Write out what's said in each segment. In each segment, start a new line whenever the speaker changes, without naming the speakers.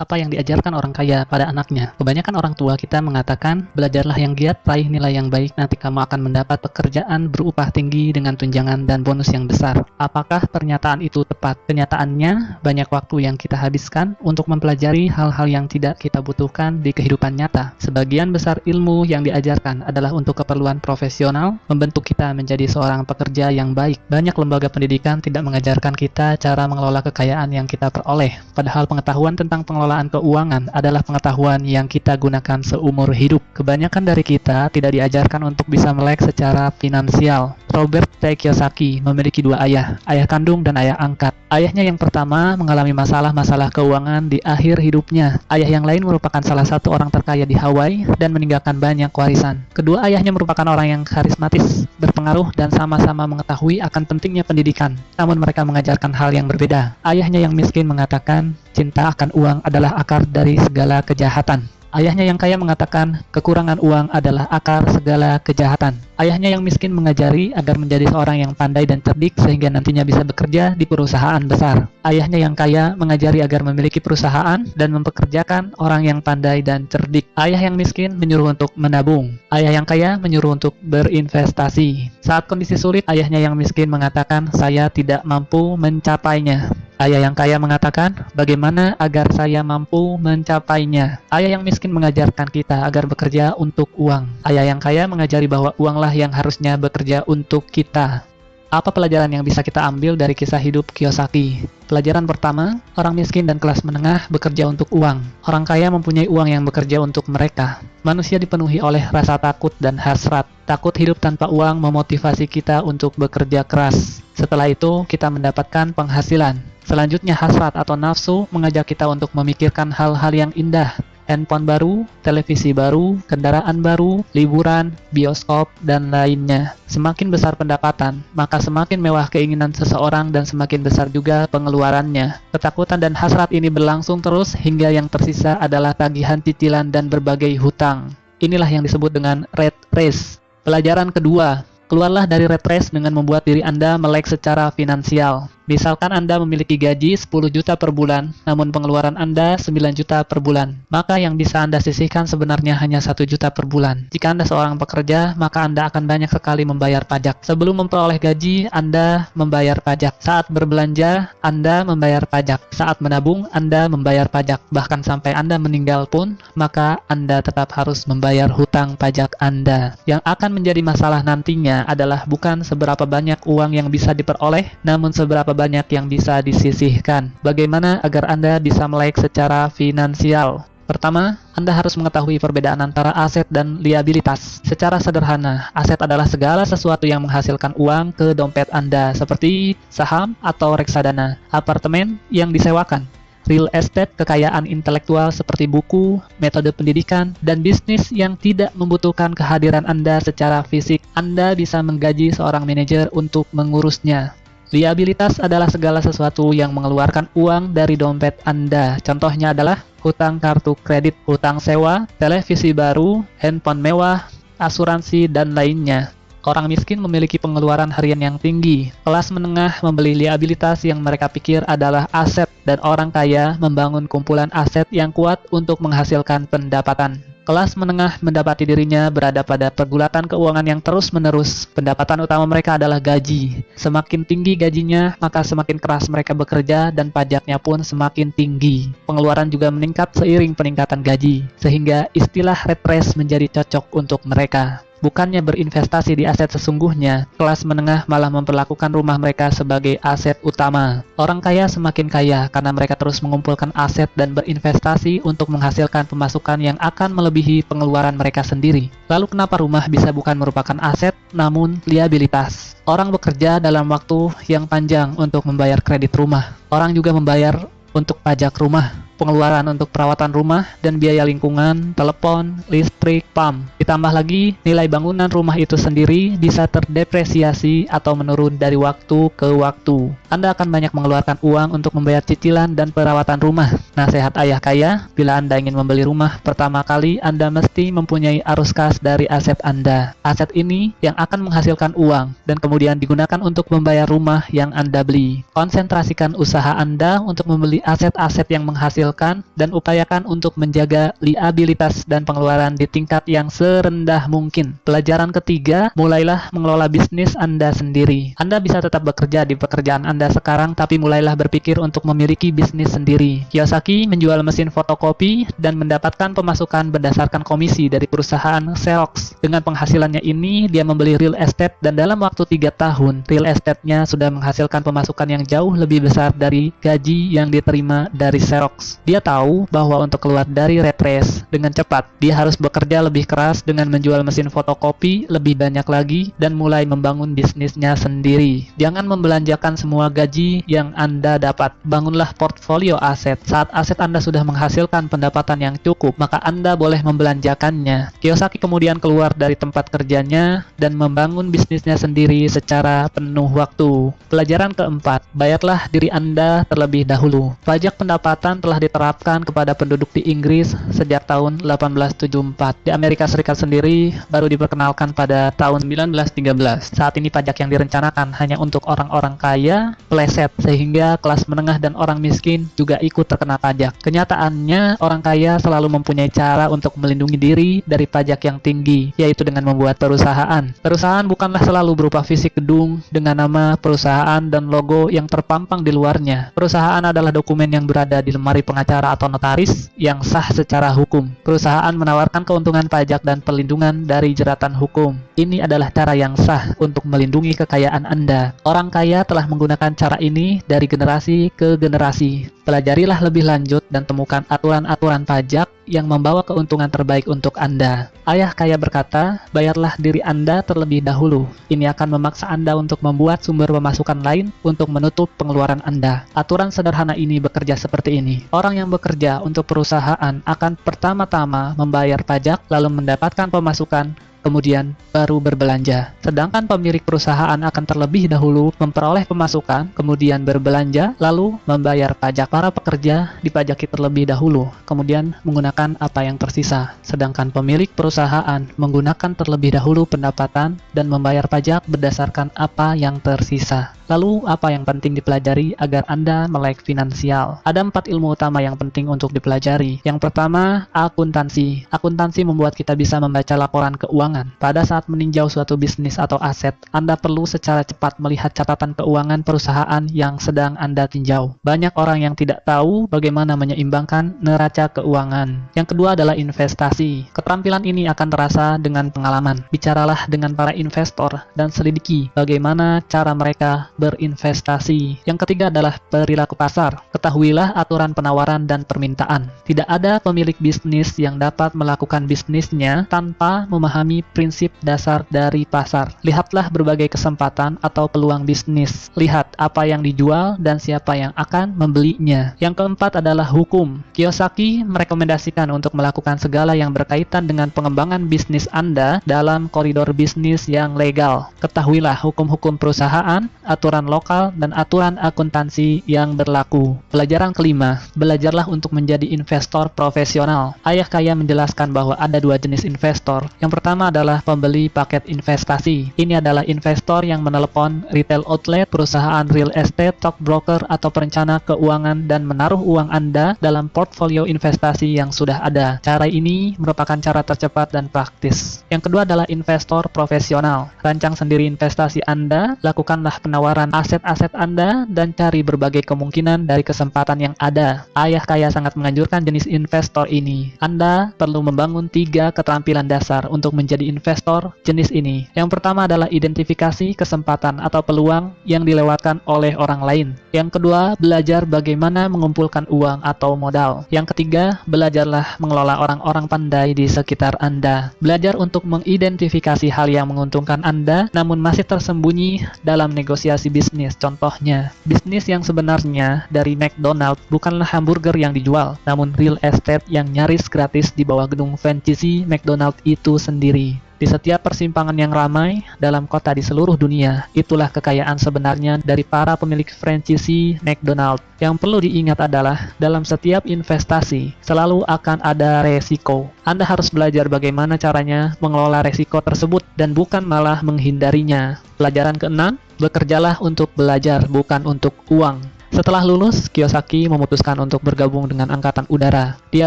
Apa yang diajarkan orang kaya pada anaknya? Kebanyakan orang tua kita mengatakan, belajarlah yang giat, raih nilai yang baik, nanti kamu akan mendapat pekerjaan berupah tinggi dengan tunjangan dan bonus yang besar. Apakah pernyataan itu tepat? Kenyataannya, banyak waktu yang kita habiskan untuk mempelajari hal-hal yang tidak kita butuhkan di kehidupan nyata. Sebagian besar ilmu yang diajarkan adalah untuk keperluan profesional, membentuk kita menjadi seorang pekerja yang baik. Banyak lembaga pendidikan tidak mengajarkan kita cara mengelola kekayaan yang kita peroleh. Padahal pengetahuan tentang pengelolaan keuangan adalah pengetahuan yang kita gunakan seumur hidup. Kebanyakan dari kita tidak diajarkan untuk bisa melek secara finansial. Robert T. Kiyosaki memiliki dua ayah kandung dan ayah angkat. Ayahnya yang pertama mengalami masalah-masalah keuangan di akhir hidupnya. Ayah yang lain merupakan salah satu orang terkaya di Hawaii dan meninggalkan banyak warisan. Kedua ayahnya merupakan orang yang karismatis, berpengaruh, dan sama-sama mengetahui akan pentingnya pendidikan. Namun mereka mengajarkan hal yang berbeda. Ayahnya yang miskin mengatakan, cinta akan uang adalah akar dari segala kejahatan. Ayahnya yang kaya mengatakan, kekurangan uang adalah akar segala kejahatan. Ayahnya yang miskin mengajari agar menjadi seorang yang pandai dan cerdik sehingga nantinya bisa bekerja di perusahaan besar. Ayahnya yang kaya mengajari agar memiliki perusahaan dan mempekerjakan orang yang pandai dan cerdik. Ayah yang miskin menyuruh untuk menabung. Ayah yang kaya menyuruh untuk berinvestasi. Saat kondisi sulit, ayahnya yang miskin mengatakan, saya tidak mampu mencapainya. Ayah yang kaya mengatakan, bagaimana agar saya mampu mencapainya? Ayah yang miskin mengajarkan kita agar bekerja untuk uang. Ayah yang kaya mengajari bahwa uanglah yang harusnya bekerja untuk kita. Apa pelajaran yang bisa kita ambil dari kisah hidup Kiyosaki? Pelajaran pertama, orang miskin dan kelas menengah bekerja untuk uang. Orang kaya mempunyai uang yang bekerja untuk mereka. Manusia dipenuhi oleh rasa takut dan hasrat. Takut hidup tanpa uang memotivasi kita untuk bekerja keras. Setelah itu, kita mendapatkan penghasilan. Selanjutnya, hasrat atau nafsu mengajak kita untuk memikirkan hal-hal yang indah. Handphone baru, televisi baru, kendaraan baru, liburan, bioskop, dan lainnya. Semakin besar pendapatan, maka semakin mewah keinginan seseorang dan semakin besar juga pengeluarannya. Ketakutan dan hasrat ini berlangsung terus hingga yang tersisa adalah tagihan cicilan dan berbagai hutang. Inilah yang disebut dengan rat race. Pelajaran kedua, keluarlah dari rat race dengan membuat diri Anda melek secara finansial. Misalkan Anda memiliki gaji 10 juta per bulan, namun pengeluaran Anda 9 juta per bulan. Maka yang bisa Anda sisihkan sebenarnya hanya 1 juta per bulan. Jika Anda seorang pekerja, maka Anda akan banyak sekali membayar pajak. Sebelum memperoleh gaji, Anda membayar pajak. Saat berbelanja, Anda membayar pajak. Saat menabung, Anda membayar pajak. Bahkan sampai Anda meninggal pun, maka Anda tetap harus membayar hutang pajak Anda. Yang akan menjadi masalah nantinya adalah bukan seberapa banyak uang yang bisa diperoleh, namun seberapa banyak yang bisa disisihkan. Bagaimana agar Anda bisa melek secara finansial? Pertama, Anda harus mengetahui perbedaan antara aset dan liabilitas. Secara sederhana, aset adalah segala sesuatu yang menghasilkan uang ke dompet Anda, seperti saham atau reksadana, apartemen yang disewakan, real estate, kekayaan intelektual seperti buku, metode pendidikan, dan bisnis yang tidak membutuhkan kehadiran Anda secara fisik. Anda bisa menggaji seorang manajer untuk mengurusnya. Liabilitas adalah segala sesuatu yang mengeluarkan uang dari dompet Anda. Contohnya adalah hutang kartu kredit, hutang sewa, televisi baru, handphone mewah, asuransi, dan lainnya. Orang miskin memiliki pengeluaran harian yang tinggi. Kelas menengah membeli liabilitas yang mereka pikir adalah aset, dan orang kaya membangun kumpulan aset yang kuat untuk menghasilkan pendapatan. Kelas menengah mendapati dirinya berada pada pergulatan keuangan yang terus-menerus. Pendapatan utama mereka adalah gaji. Semakin tinggi gajinya, maka semakin keras mereka bekerja dan pajaknya pun semakin tinggi. Pengeluaran juga meningkat seiring peningkatan gaji, sehingga istilah rat race menjadi cocok untuk mereka. Bukannya berinvestasi di aset sesungguhnya, kelas menengah malah memperlakukan rumah mereka sebagai aset utama. Orang kaya semakin kaya karena mereka terus mengumpulkan aset dan berinvestasi untuk menghasilkan pemasukan yang akan melebihi pengeluaran mereka sendiri. Lalu kenapa rumah bisa bukan merupakan aset, namun liabilitas? Orang bekerja dalam waktu yang panjang untuk membayar kredit rumah. Orang juga membayar untuk pajak rumah, pengeluaran untuk perawatan rumah, dan biaya lingkungan, telepon, listrik, PAM. Ditambah lagi, nilai bangunan rumah itu sendiri bisa terdepresiasi atau menurun dari waktu ke waktu. Anda akan banyak mengeluarkan uang untuk membayar cicilan dan perawatan rumah. Nasihat ayah kaya, bila Anda ingin membeli rumah, pertama kali Anda mesti mempunyai arus kas dari aset Anda. Aset ini yang akan menghasilkan uang, dan kemudian digunakan untuk membayar rumah yang Anda beli. Konsentrasikan usaha Anda untuk membeli aset-aset yang menghasilkan menghasilkan, dan upayakan untuk menjaga liabilitas dan pengeluaran di tingkat yang serendah mungkin. Pelajaran ketiga, mulailah mengelola bisnis Anda sendiri. Anda bisa tetap bekerja di pekerjaan Anda sekarang, tapi mulailah berpikir untuk memiliki bisnis sendiri. Kiyosaki menjual mesin fotokopi dan mendapatkan pemasukan berdasarkan komisi dari perusahaan Xerox. Dengan penghasilannya ini, dia membeli real estate dan dalam waktu 3 tahun, real estate-nya sudah menghasilkan pemasukan yang jauh lebih besar dari gaji yang diterima dari Xerox. Dia tahu bahwa untuk keluar dari rat race dengan cepat, dia harus bekerja lebih keras dengan menjual mesin fotokopi lebih banyak lagi dan mulai membangun bisnisnya sendiri. Jangan membelanjakan semua gaji yang Anda dapat. Bangunlah portfolio aset. Saat aset Anda sudah menghasilkan pendapatan yang cukup, maka Anda boleh membelanjakannya. Kiyosaki kemudian keluar dari tempat kerjanya dan membangun bisnisnya sendiri secara penuh waktu. Pelajaran keempat, bayarlah diri Anda terlebih dahulu. Pajak pendapatan telah diterapkan kepada penduduk di Inggris sejak tahun 1874. Di Amerika Serikat sendiri baru diperkenalkan pada tahun 1913. Saat ini pajak yang direncanakan hanya untuk orang-orang kaya, pleset, sehingga kelas menengah dan orang miskin juga ikut terkena pajak. Kenyataannya, orang kaya selalu mempunyai cara untuk melindungi diri dari pajak yang tinggi, yaitu dengan membuat perusahaan. Perusahaan bukanlah selalu berupa fisik gedung dengan nama perusahaan dan logo yang terpampang di luarnya. Perusahaan adalah dokumen yang berada di lemari pengacara atau notaris yang sah secara hukum. Perusahaan menawarkan keuntungan pajak dan perlindungan dari jeratan hukum. Ini adalah cara yang sah untuk melindungi kekayaan Anda. Orang kaya telah menggunakan cara ini dari generasi ke generasi. Pelajarilah lebih lanjut dan temukan aturan-aturan pajak yang membawa keuntungan terbaik untuk Anda. Ayah kaya berkata, bayarlah diri Anda terlebih dahulu. Ini akan memaksa Anda untuk membuat sumber pemasukan lain untuk menutup pengeluaran Anda. Aturan sederhana ini bekerja seperti ini. Orang yang bekerja untuk perusahaan akan pertama-tama membayar pajak, lalu mendapatkan pemasukan, kemudian baru berbelanja. Sedangkan pemilik perusahaan akan terlebih dahulu memperoleh pemasukan, kemudian berbelanja, lalu membayar pajak. Para pekerja dipajaki terlebih dahulu, kemudian menggunakan apa yang tersisa. Sedangkan pemilik perusahaan menggunakan terlebih dahulu pendapatan dan membayar pajak berdasarkan apa yang tersisa. Lalu, apa yang penting dipelajari agar Anda melek finansial? Ada 4 ilmu utama yang penting untuk dipelajari. Yang pertama, akuntansi. Akuntansi membuat kita bisa membaca laporan keuangan. Pada saat meninjau suatu bisnis atau aset, Anda perlu secara cepat melihat catatan keuangan perusahaan yang sedang Anda tinjau. Banyak orang yang tidak tahu bagaimana menyeimbangkan neraca keuangan. Yang kedua adalah investasi. Keterampilan ini akan terasa dengan pengalaman. Bicaralah dengan para investor dan selidiki bagaimana cara mereka berinvestasi. Yang ketiga adalah perilaku pasar. Ketahuilah aturan penawaran dan permintaan. Tidak ada pemilik bisnis yang dapat melakukan bisnisnya tanpa memahami prinsip dasar dari pasar. Lihatlah berbagai kesempatan atau peluang bisnis. Lihat apa yang dijual dan siapa yang akan membelinya. Yang keempat adalah hukum. Kiyosaki merekomendasikan untuk melakukan segala yang berkaitan dengan pengembangan bisnis Anda dalam koridor bisnis yang legal. Ketahuilah hukum-hukum perusahaan, aturan lokal, dan aturan akuntansi yang berlaku. Pelajaran kelima, belajarlah untuk menjadi investor profesional. Ayah kaya menjelaskan bahwa ada 2 jenis investor. Yang pertama adalah pembeli paket investasi. Ini adalah investor yang menelepon retail outlet, perusahaan real estate, stockbroker, atau perencana keuangan dan menaruh uang Anda dalam portfolio investasi yang sudah ada. Cara ini merupakan cara tercepat dan praktis. Yang kedua adalah investor profesional. Rancang sendiri investasi Anda, lakukanlah penawaran aset-aset Anda, dan cari berbagai kemungkinan dari kesempatan yang ada. Ayah kaya sangat menganjurkan jenis investor ini. Anda perlu membangun 3 keterampilan dasar untuk menjadi investor jenis ini. Yang pertama adalah identifikasi kesempatan atau peluang yang dilewatkan oleh orang lain. Yang kedua, belajar bagaimana mengumpulkan uang atau modal. Yang ketiga, belajarlah mengelola orang-orang pandai di sekitar Anda. Belajar untuk mengidentifikasi hal yang menguntungkan Anda, namun masih tersembunyi dalam negosiasi bisnis. Contohnya, bisnis yang sebenarnya dari McDonald bukanlah hamburger yang dijual, namun real estate yang nyaris gratis di bawah gedung franchise McDonald itu sendiri. Di setiap persimpangan yang ramai dalam kota di seluruh dunia, itulah kekayaan sebenarnya dari para pemilik franchise McDonald. Yang perlu diingat adalah, dalam setiap investasi selalu akan ada resiko. Anda harus belajar bagaimana caranya mengelola resiko tersebut dan bukan malah menghindarinya. Pelajaran keenam, bekerjalah untuk belajar, bukan untuk uang. Setelah lulus, Kiyosaki memutuskan untuk bergabung dengan Angkatan Udara. Dia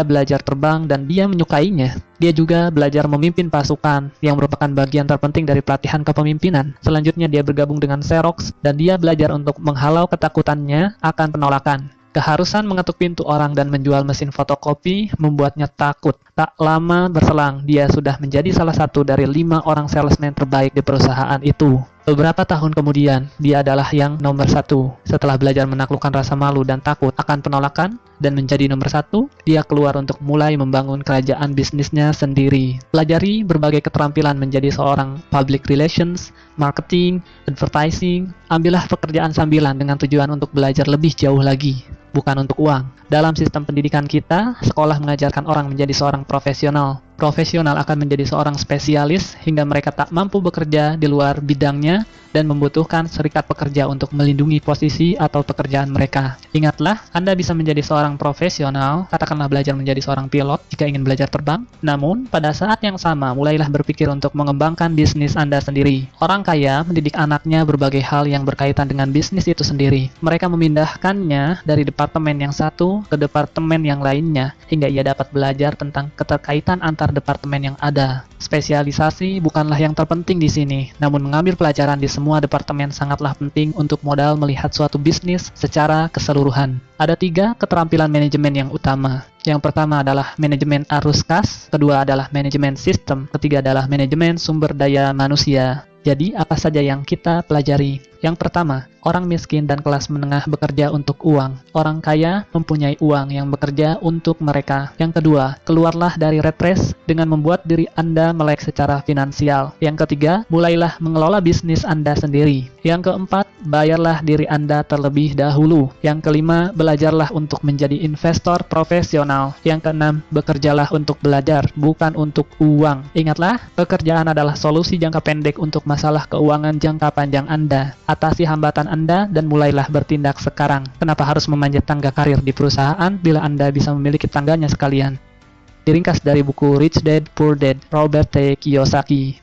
belajar terbang dan dia menyukainya. Dia juga belajar memimpin pasukan, yang merupakan bagian terpenting dari pelatihan kepemimpinan. Selanjutnya dia bergabung dengan Xerox, dan dia belajar untuk menghalau ketakutannya akan penolakan. Keharusan mengetuk pintu orang dan menjual mesin fotokopi membuatnya takut. Tak lama berselang, dia sudah menjadi salah satu dari 5 orang salesman terbaik di perusahaan itu. Beberapa tahun kemudian, dia adalah yang nomor 1. Setelah belajar menaklukkan rasa malu dan takut akan penolakan, dan menjadi nomor 1, dia keluar untuk mulai membangun kerajaan bisnisnya sendiri. Pelajari berbagai keterampilan menjadi seorang public relations, marketing, advertising. Ambillah pekerjaan sambilan dengan tujuan untuk belajar lebih jauh lagi, bukan untuk uang. Dalam sistem pendidikan kita, sekolah mengajarkan orang menjadi seorang profesional. Profesional akan menjadi seorang spesialis hingga mereka tak mampu bekerja di luar bidangnya dan membutuhkan serikat pekerja untuk melindungi posisi atau pekerjaan mereka. Ingatlah, Anda bisa menjadi seorang profesional, katakanlah belajar menjadi seorang pilot jika ingin belajar terbang. Namun, pada saat yang sama, mulailah berpikir untuk mengembangkan bisnis Anda sendiri. Orang kaya mendidik anaknya berbagai hal yang berkaitan dengan bisnis itu sendiri. Mereka memindahkannya dari departemen yang satu ke departemen yang lainnya, hingga ia dapat belajar tentang keterkaitan antar departemen yang ada. Spesialisasi bukanlah yang terpenting di sini, namun mengambil pelajaran di semua departemen sangatlah penting untuk modal melihat suatu bisnis secara keseluruhan. Ada 3 keterampilan manajemen yang utama. Yang pertama adalah manajemen arus kas, kedua adalah manajemen sistem, ketiga adalah manajemen sumber daya manusia. Jadi, apa saja yang kita pelajari? Yang pertama, orang miskin dan kelas menengah bekerja untuk uang. Orang kaya mempunyai uang yang bekerja untuk mereka. Yang kedua, keluarlah dari rat race dengan membuat diri Anda melek secara finansial. Yang ketiga, mulailah mengelola bisnis Anda sendiri. Yang keempat, bayarlah diri Anda terlebih dahulu. Yang kelima, belajarlah untuk menjadi investor profesional. Yang keenam, bekerjalah untuk belajar, bukan untuk uang. Ingatlah, pekerjaan adalah solusi jangka pendek untuk masalah keuangan jangka panjang Anda. Atasi hambatan Anda dan mulailah bertindak sekarang. Kenapa harus memanjat tangga karir di perusahaan bila Anda bisa memiliki tangganya sekalian? Diringkas dari buku Rich Dad Poor Dad, Robert T. Kiyosaki.